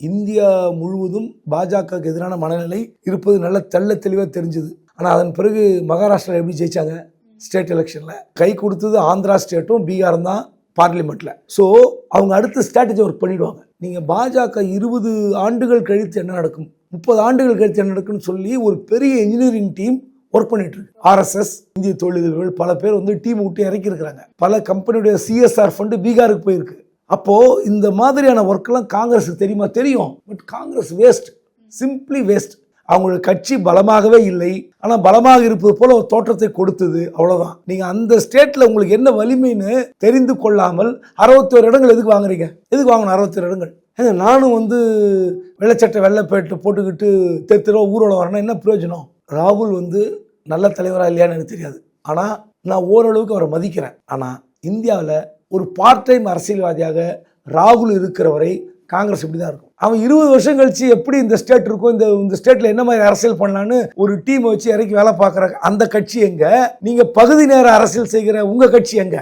India முழுவதும் பாஜகவுக்கு எதிரான மனநிலை இருப்பது நல்ல தெள்ள தெளிவாக தெரிஞ்சுது. ஆனால் அதன் பிறகு மகாராஷ்டிரா எப்படி ஜெயிச்சாங்க? ஸ்டேட் எலெக்ஷனில் கை கொடுத்தது ஆந்திரா ஸ்டேட்டும் பீகாரும் தான் பார்லிமெண்ட்டில். ஸோ அவங்க அடுத்த ஸ்ட்ராட்டஜி ஒர்க் பண்ணிவிடுவாங்க. நீங்கள் பாஜக 20 ஆண்டுகள் கழித்து என்ன நடக்கும், 30 ஆண்டுகள் கழித்து என்ன நடக்கும்னு சொல்லி ஒரு பெரிய இன்ஜினியரிங் டீம் ஒர்க் பண்ணிட்டு இருக்கு. RSS, இந்திய தொழில்கள் பல பேர் டீம் விட்டு இறக்கி இருக்கிறாங்க. பல கம்பெனியுடைய CSR ஃபண்டு பீகாருக்கு போயிருக்கு. அப்போ இந்த மாதிரியான ஒர்க்கெல்லாம் காங்கிரஸுக்கு தெரியுமா? தெரியும். But Congress waste, simply waste. அவங்களோட கட்சி பலமாகவே இல்லை, ஆனால் பலமாக இருப்பது போல ஒரு தோற்றத்தை கொடுத்தது, அவ்வளோதான். நீங்கள் அந்த ஸ்டேட்டில் உங்களுக்கு என்ன வலிமைன்னு தெரிந்து கொள்ளாமல் 61 இடங்கள் எதுக்கு வாங்குறீங்க? எதுக்கு வாங்கணும் 61 இடங்கள்? நானும் வெள்ளச்சட்டை வெள்ளைப்பேட்டை போட்டுக்கிட்டு தெருவா ஊரோட வரணும், என்ன பிரயோஜனம்? ராகுல் நல்ல தலைவராக இல்லையான்னு எனக்கு தெரியாது. ஆனால் நான் ஓரளவுக்கு அவரை மதிக்கிறேன். ஆனால் இந்தியாவில் ஒரு பார்ட் டைம் அரசியல்வாதியாக ராகுல் இருக்கிற வரை காங்கிரஸ் இப்படி தான் இருக்கும். அவன் 20 வருஷம் கழிச்சு எப்படி இந்த ஸ்டேட் இருக்கும், இந்த ஸ்டேட்ல என்ன மாதிரி அரசியல் பண்ணலான்னு ஒரு டீம் வச்சு இறக்கி வேலை பார்க்குற அந்த கட்சி எங்க? நீங்க பகுதி நேர அரசியல் செய்கிற உங்க கட்சி எங்க?